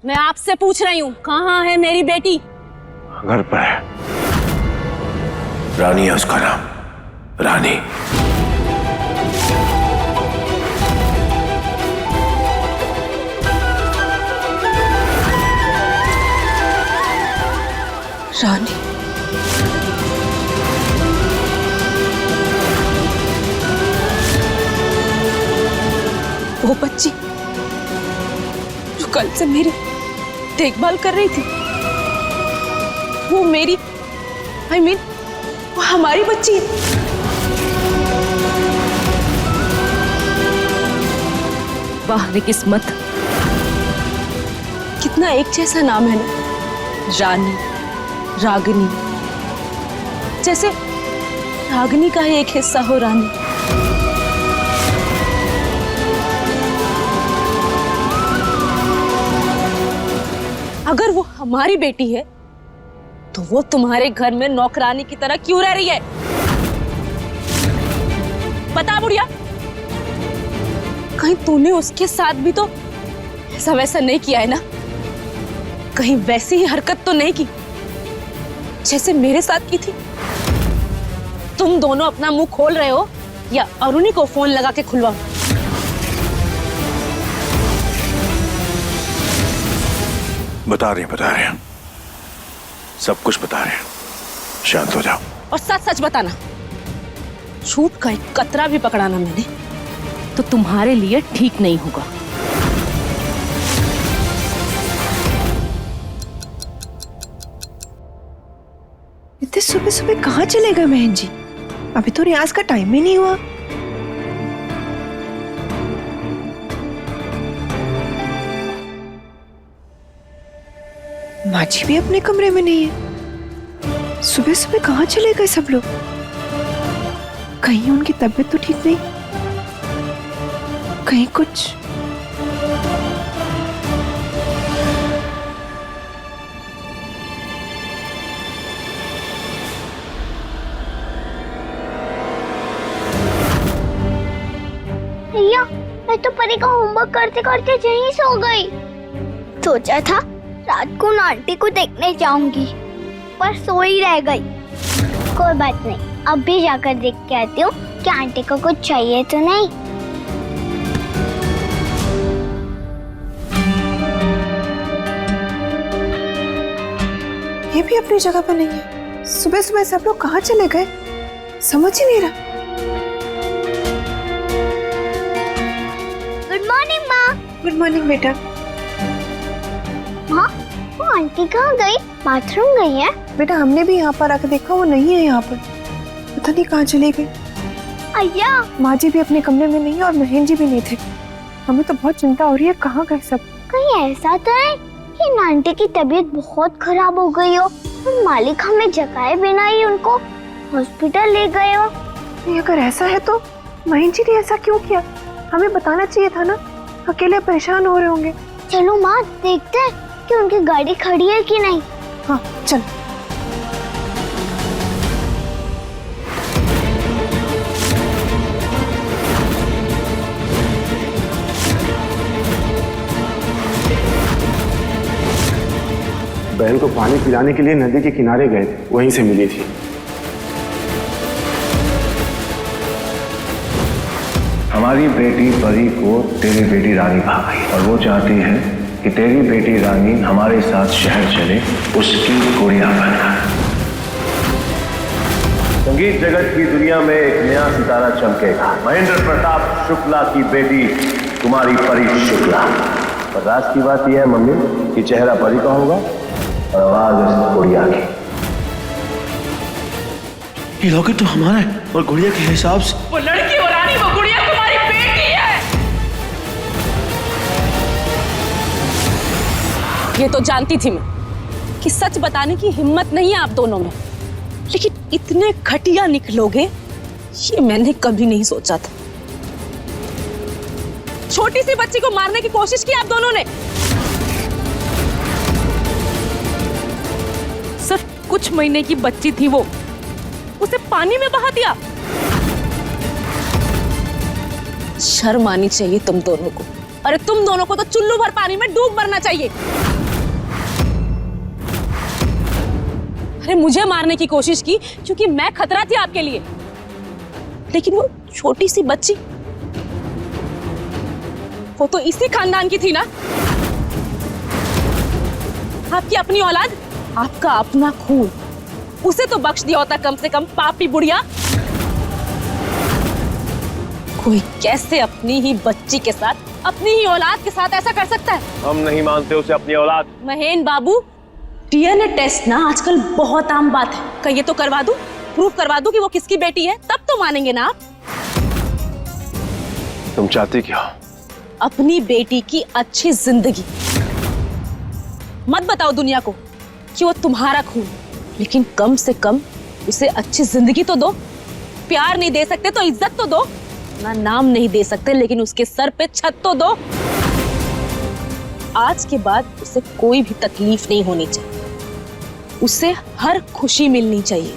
मैं आपसे पूछ रही हूँ, कहाँ है मेरी बेटी? घर पर है। रानी है उसका नाम, रानी। रानी, वो बच्ची जो कल से मेरी देखभाल कर रही थी, वो मेरी वो हमारी बच्ची है। वाह रे किस्मत, कितना एक जैसा नाम है ना, रानी, रागिनी। जैसे रागिनी का ही एक हिस्सा हो रानी। अगर वो हमारी बेटी है तो वो तुम्हारे घर में नौकरानी की तरह क्यों रह रही है? बता बुढ़िया, कहीं तूने उसके साथ भी तो ऐसा वैसा नहीं किया है ना? कहीं वैसी ही हरकत तो नहीं की जैसे मेरे साथ की थी? तुम दोनों अपना मुंह खोल रहे हो या अरुणी को फोन लगा के खुलवाऊं? बता रहे हैं, सब कुछ बता रहे हैं। शांत हो जाओ और सच सच बताना। झूठ का एक कतरा भी पकड़ाना मैंने तो तुम्हारे लिए ठीक नहीं होगा। इतने सुबह सुबह कहाँ चले गए बहन जी? अभी तो रियाज का टाइम ही नहीं हुआ। माँ जी भी अपने कमरे में नहीं है। सुबह सुबह कहाँ चले गए सब लोग? कहीं उनकी तबीयत तो ठीक नहीं, कहीं कुछ। भैया, मैं तो परी का होमवर्क करते करते यहीं सो गई। सोचा था रात को आंटी को देखने जाऊंगी, पर सो ही रह गई। कोई बात नहीं, अब भी जाकर देख के आती हूँ कि आंटी को कुछ चाहिए तो नहीं। ये भी अपनी जगह पर नहीं है। सुबह सुबह सब लोग कहाँ चले गए, समझ ही नहीं रहा। गुड मॉर्निंग माँ। गुड मॉर्निंग बेटा। माँ, वो आंटी कहाँ गई? बाथरूम गई है? बेटा हमने भी यहाँ पर आकर देखा, वो नहीं है यहाँ पर। पता नहीं कहाँ चले गए। अय्या, माँ जी भी अपने कमरे में नहीं है और महेंद्र जी भी नहीं थे। हमें तो बहुत चिंता हो रही है, कहाँ गए सब? कहीं ऐसा तो नहीं कि आंटी की तबीयत बहुत खराब हो गई हो और मालिक हमें जगाए बिना ही उनको हॉस्पिटल ले गए हो? नहीं, अगर ऐसा है तो महेंद्र जी ने ऐसा क्यों किया? हमें बताना चाहिए था ना, अकेले परेशान हो रहे होंगे। चलो माँ, देखते हैं कि उनकी गाड़ी खड़ी है कि नहीं। हाँ चल। बहन को पानी पिलाने के लिए नदी के किनारे गए थे, वहीं से मिली थी। हमारी बेटी परी को तेरी बेटी रानी भाग गई और वो चाहती है कि तेरी बेटी रानी हमारे साथ शहर चले, उसकी गुड़िया बनकर। संगीत जगत की दुनिया में एक नया सितारा चमकेगा। महेंद्र प्रताप शुक्ला की बेटी तुम्हारी परी शुक्ला। पर राज की बात यह है मम्मी कि चेहरा परी का होगा और आवाज गुड़िया की। ये लॉकेट तो हमारा है और गुड़िया के हिसाब से वो लड़की और रानी, वो गुड़िया तुम्हारी बेटी है। ये तो जानती थी मैं कि सच बताने की हिम्मत नहीं है आप दोनों में, लेकिन इतने घटिया निकलोगे ये मैंने कभी नहीं सोचा था। छोटी सी बच्ची को मारने की कोशिश की आप दोनों ने। सिर्फ कुछ महीने की बच्ची थी वो, उसे पानी में बहा दिया। शर्म आनी चाहिए तुम दोनों को, अरे तुम दोनों को तो चुल्लू भर पानी में डूब मरना चाहिए। अरे मुझे मारने की कोशिश की क्योंकि मैं खतरा थी आपके लिए, लेकिन वो छोटी सी बच्ची, वो तो इसी खानदान की थी ना। आपकी अपनी औलाद, आपका अपना खून, उसे तो बख्श दिया होता कम से कम, पापी बुढ़िया। कोई कैसे अपनी ही बच्ची के साथ, अपनी ही औलाद के साथ ऐसा कर सकता है? हम नहीं मानते उसे अपनी औलाद। महेन बाबू, डीएनए टेस्ट ना आजकल बहुत आम बात है। कहिए तो करवा दूं, प्रूफ करवा दूं कि वो किसकी बेटी है, तब तो मानेंगे ना आप। तुम चाहती क्या? अपनी बेटी की अच्छी जिंदगी। मत बताओ दुनिया को कि वो तुम्हारा खून, लेकिन कम से कम उसे अच्छी जिंदगी तो दो। प्यार नहीं दे सकते तो इज्जत तो दो, ना नाम नहीं दे सकते लेकिन उसके सर पे छत तो दो। आज के बाद उसे कोई भी तकलीफ नहीं होनी चाहिए, उसे हर खुशी मिलनी चाहिए।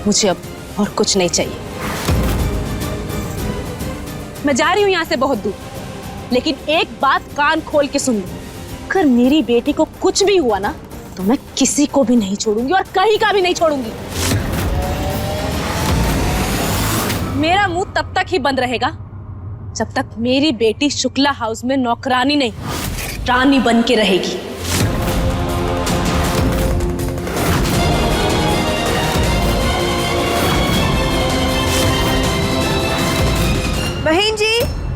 मुझे अब और कुछ नहीं चाहिए। मैं जा रही हूं यहां से बहुत दूर, लेकिन एक बात कान खोल के सुन लो, अगर मेरी बेटी को कुछ भी हुआ ना तो मैं किसी को भी नहीं छोड़ूंगी और कहीं का भी नहीं छोड़ूंगी। मेरा मुंह तब तक ही बंद रहेगा जब तक मेरी बेटी शुक्ला हाउस में नौकरानी नहीं, रानी बन के रहेगी।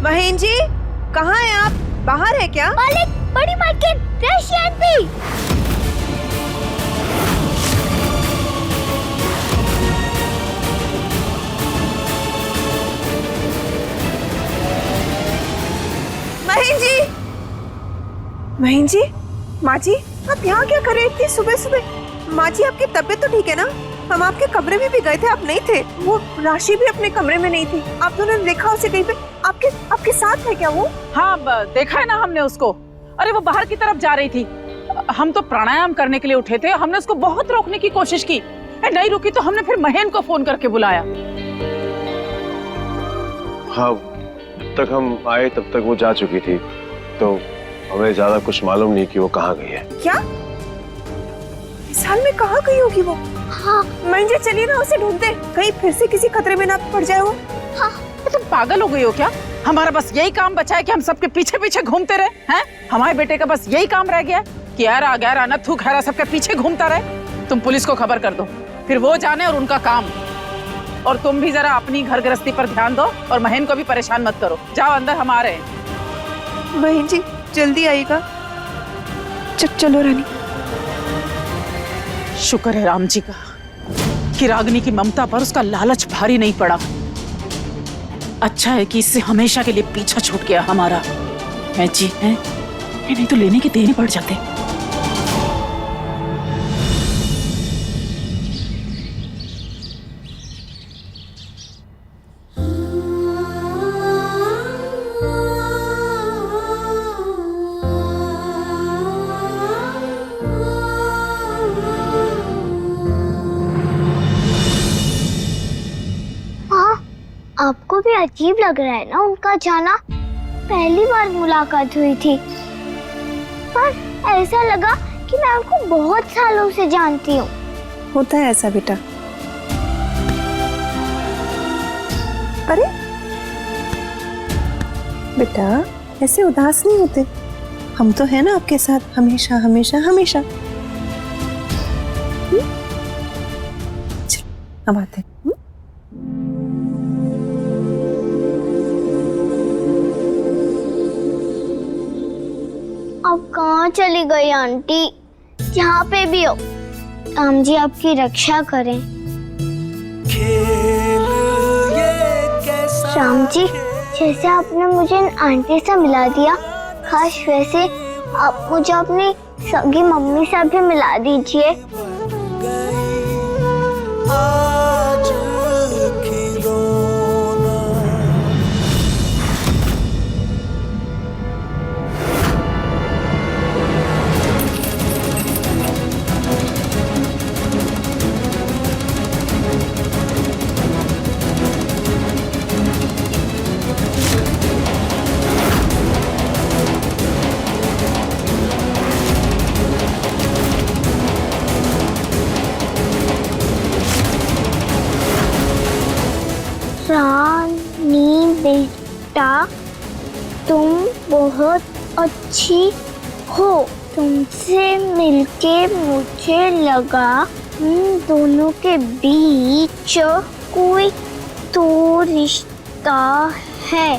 महेन जी, कहाँ हैं आप? बाहर है क्या? मालिक, बड़ी मार्केट, रशियन भी। महेन जी, माँ जी, आप यहाँ क्या कर रहे हैं इतनी सुबह सुबह? माँ जी, आपकी तबीयत तो ठीक है ना? हम आपके कमरे में भी गए थे, आप नहीं थे। वो राशि भी अपने कमरे में नहीं थी। आप दोनों ने देखा उसे कहीं पे? आपके साथ है क्या वो? हाँ, देखा है ना हमने उसको। अरे वो बाहर की तरफ जा रही थी, हम तो प्राणायाम करने के लिए उठे थे। हमने उसको बहुत रोकने की कोशिश की, नहीं रुकी तो हमने फिर महेन को फोन करके बुलाया। हाँ, तक हम आए तब तक वो जा चुकी थी, तो हमें ज्यादा कुछ मालूम नहीं कि वो कहाँ गई है। क्या इस हाल में कहाँ गई होगी वो? हाँ, महेन जी चलिए ना उसे ढूंढते, कहीं फिर से किसी खतरे में ना पड़ जाए वो। हाँ, तुम पागल हो गई हो क्या? हमारा बस यही काम बचा है कि हम सबके पीछे पीछे घूमते रहे हैं? हमारे बेटे का बस यही काम रह गया कि यारा गैरा नथु खैरा सबके पीछे घूमता रहे। तुम पुलिस को खबर कर दो, फिर वो जाने और उनका काम। और तुम भी जरा अपनी घर गृहस्थी पर ध्यान दो और महेन को भी परेशान मत करो। जाओ अंदर, हम आ रहे हैं। महेन जी जल्दी आइएगा। चलो रानी। शुक्र है राम जी का कि रागिनी की ममता पर उसका लालच भारी नहीं पड़ा। अच्छा है कि इससे हमेशा के लिए पीछा छूट गया हमारा। है जी, है नहीं तो लेने के देने पड़ जाते। आपको भी अजीब लग रहा है ना उनका जाना? पहली बार मुलाकात हुई थी, पर ऐसा लगा कि मैं उनको बहुत सालों से जानती हूँ। होता है ऐसा बेटा। अरे बेटा, ऐसे उदास नहीं होते, हम तो है ना आपके साथ हमेशा हमेशा हमेशा। चलो हम आते हैं। अब कहाँ चली गई आंटी? जहाँ पे भी हो, राम जी आपकी रक्षा करें। राम जी, जैसे आपने मुझे आंटी से मिला दिया, काश वैसे आप मुझे अपनी सगी मम्मी से भी मिला दीजिए। तुम बहुत अच्छी हो। तुमसे मिलके मुझे लगा हम दोनों के बीच कोई तो रिश्ता है,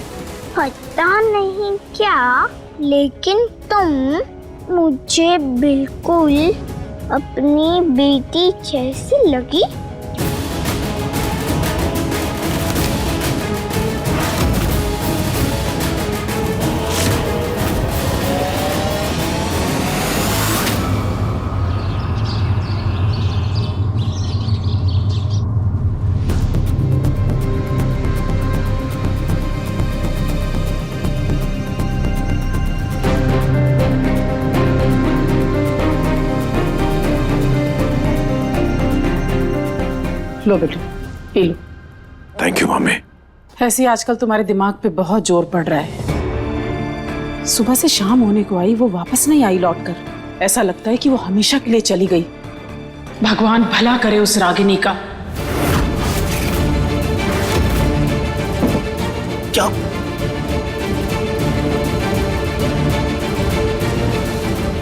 पता नहीं क्या, लेकिन तुम मुझे बिल्कुल अपनी बेटी जैसी लगी। लो बेटा, P low. Thank you mummy. ऐसे आजकल तुम्हारे दिमाग पे बहुत जोर पड़ रहा है। सुबह से शाम होने को आई, वो वापस नहीं आई लौट कर। ऐसा लगता है कि वो हमेशा के लिए चली गई। भगवान भला करे उस रागिनी का। क्या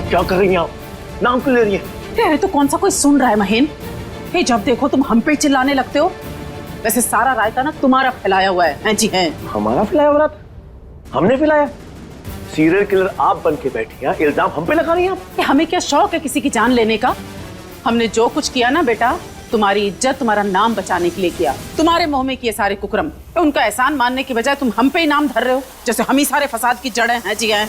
क्या कर रही हैं आप? नाम क्यों ले रही हैं? अरे तो कौन सा कोई सुन रहा है महेन? हे, जब देखो तुम हम पे चिल्लाने लगते हो। वैसे सारा रायता ना तुम्हारा फैलाया हुआ है। जी हैं। हमारा फैलाया हुआ था? हमने फैलाया? सीरियल किलर आप बन के बैठी हैं, इल्जाम हम पे लगा रही हैं आप? हमें क्या शौक है किसी की जान लेने का? हमने जो कुछ किया ना बेटा, तुम्हारी इज्जत, तुम्हारा नाम बचाने के लिए किया। तुम्हारे मुंह में किए सारे कुकर्म, उनका एहसान मानने की बजाय तुम हम पे ही नाम धर रहे हो, जैसे हम ही सारे फसाद की जड़ें हैं। जी हैं।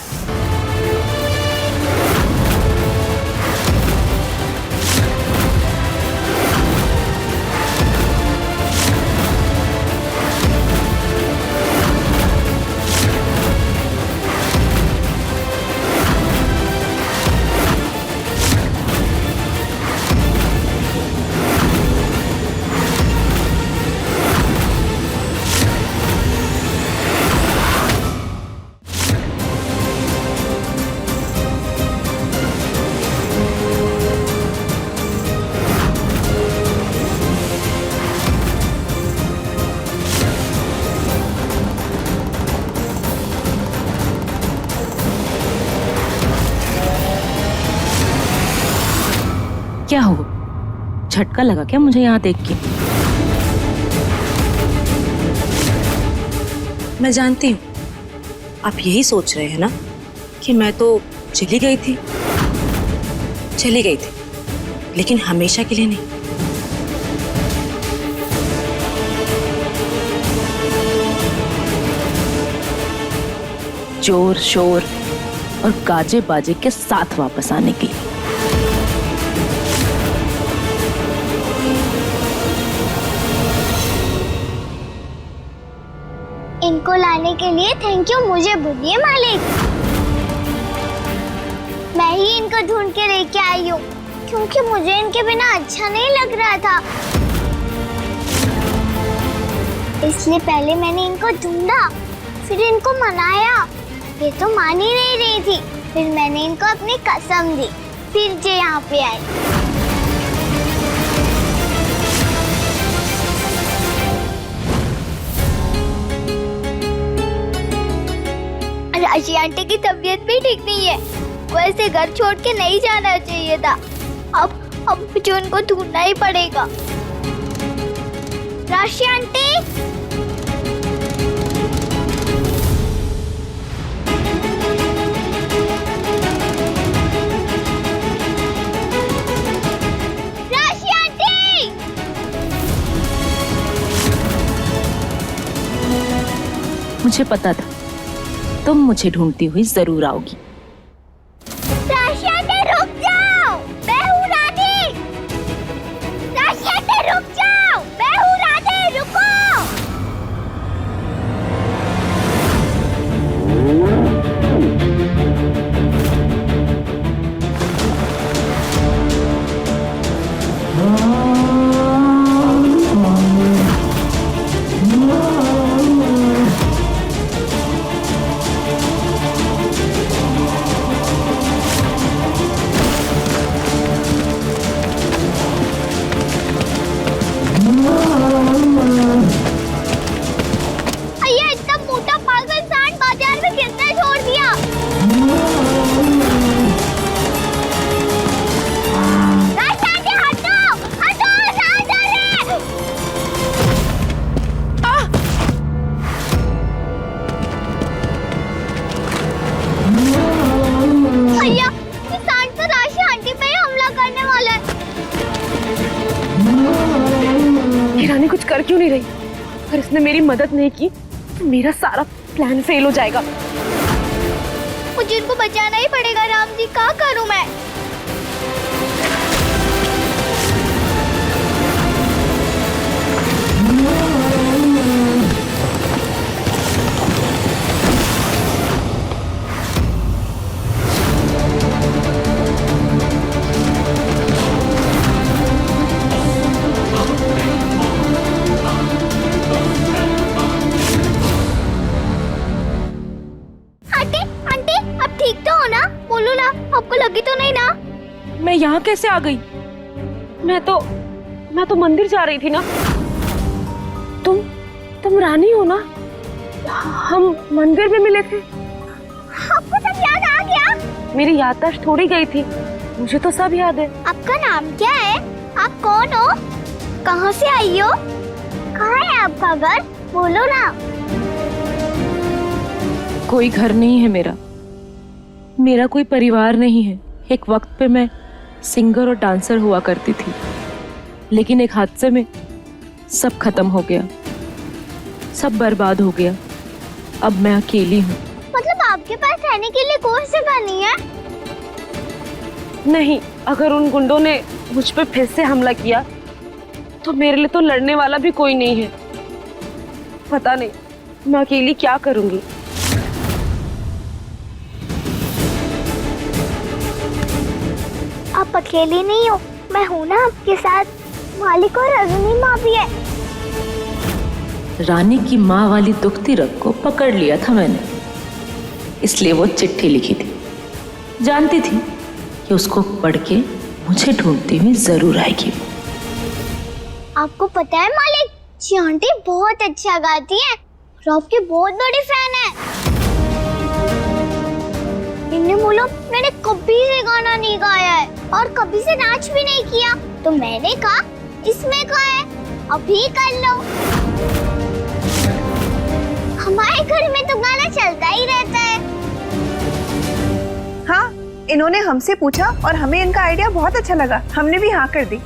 क्या हो, झटका लगा क्या मुझे यहाँ देख के? मैं जानती हूँ आप यही सोच रहे हैं ना कि मैं तो चली गई थी, लेकिन हमेशा के लिए नहीं। जोर शोर और गाजे बाजे के साथ वापस आने के लिए। इनको लाने के लिए थैंक यू, मुझे बोलिए मालिक। मैं ही इनको ढूंढ के लेके आई हूँ, क्योंकि मुझे इनके बिना अच्छा नहीं लग रहा था। इसलिए पहले मैंने इनको ढूंढा, फिर इनको मनाया। ये तो मान ही नहीं रही थी। फिर मैंने इनको अपनी कसम दी, फिर जे यहाँ पे आई। राशि आंटी की तबीयत भी ठीक नहीं है, वैसे घर छोड़ के नहीं जाना चाहिए था। अब मुझे उनको ढूंढना ही पड़ेगा। राशि आंटी, राशि आंटी, मुझे पता था तुम मुझे ढूंढती हुई जरूर आओगी। राशि आंटी रुक जाओ, मैं हूँ राधे। राशि आंटी रुक जाओ, मैं हूँ राधे, रुको। क्यों नहीं रही? अगर इसने मेरी मदद नहीं की तो मेरा सारा प्लान फेल हो जाएगा। मुझे इनको बचाना ही पड़ेगा। राम जी, क्या करूं मैं? आपको लगी तो नहीं ना? मैं यहाँ कैसे आ गई? मैं तो मंदिर जा रही थी ना। तुम रानी हो ना? हम मंदिर में मिले थे। आपको सब याद आ गया? मेरी याददाश्त थोड़ी गई थी, मुझे तो सब याद है। आपका नाम क्या है? आप कौन हो? कहाँ से आई हो? कहाँ है आपका घर? बोलो ना। कोई घर नहीं है मेरा कोई परिवार नहीं है। एक वक्त पे मैं सिंगर और डांसर हुआ करती थी, लेकिन एक हादसे में सब खत्म हो गया, सब बर्बाद हो गया। अब मैं अकेली हूँ। मतलब आपके पास रहने के लिए कोई जगह नहीं है? नहीं, अगर उन गुंडों ने मुझ पे फिर से हमला किया तो मेरे लिए तो लड़ने वाला भी कोई नहीं है। पता नहीं मैं अकेली क्या करूंगी। आप अकेली नहीं हो, मैं हूँ ना आपके साथ। मालिक और रजनी माँ भी है। रानी की माँ वाली दुखती रग को पकड़ लिया था मैंने, इसलिए वो चिट्ठी लिखी थी। जानती थी कि उसको पढ़ के मुझे ढूंढती हुई जरूर आएगी। आपको पता है मालिक, जी आंटी बहुत अच्छा गाती है और आपकी बहुत बड़ी फैन है। इन्हें बोलो मैंने कभी से गाना नहीं गाया है और कभी से नाच भी नहीं किया, तो मैंने कहा इसमें क्या है, अभी कर लो। हमारे घर में तो गाना चलता ही रहता है। हाँ, इन्होंने हमसे पूछा और हमें इनका आइडिया बहुत अच्छा लगा, हमने भी हाँ कर दी।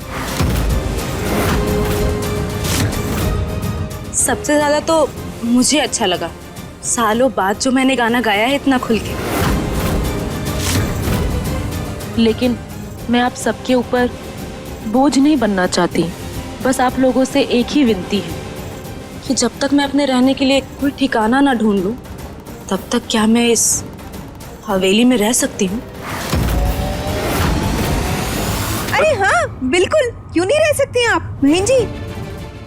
सबसे ज्यादा तो मुझे अच्छा लगा सालों बाद जो मैंने गाना गाया है इतना खुल के। लेकिन मैं आप सबके ऊपर बोझ नहीं बनना चाहती। बस आप लोगों से एक ही विनती है कि जब तक मैं अपने रहने के लिए कोई ठिकाना ना ढूंढ लूं, तब तक क्या मैं इस हवेली में रह सकती हूँ? अरे हाँ, बिल्कुल, क्यों नहीं रह सकती आप? बहन जी,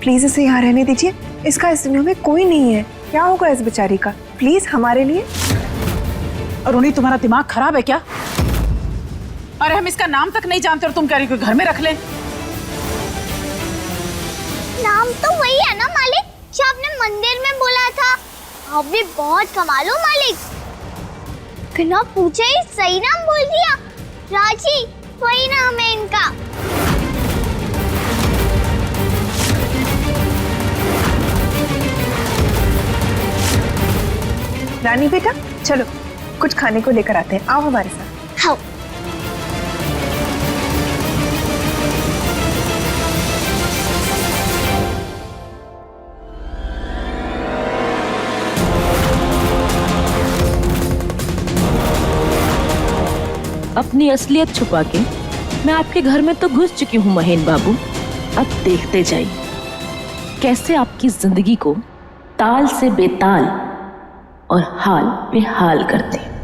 प्लीज इसे यहाँ रहने दीजिए। इसका इस दुनिया में कोई नहीं है। क्या होगा इस बेचारी का? प्लीज हमारे लिए। और उन्हीं तुम्हारा दिमाग खराब है क्या? अरे हम इसका नाम तक नहीं जानते और तुम कह रही हो घर में रख ले। नाम तो वही है ना मालिक जो आपने मंदिर में बोला था। आप भी बहुत कमाल हो मालिक, बिना पूछे ही सही नाम बोल दिया। राजी, वही नाम है इनका। रानी बेटा, चलो कुछ खाने को लेकर आते हैं, आओ हमारे साथ। हाँ। अपनी असलियत छुपा के मैं आपके घर में तो घुस चुकी हूँ महेन बाबू। अब देखते जाइए कैसे आपकी जिंदगी को ताल से बेताल और हाल बेहाल करते हैं।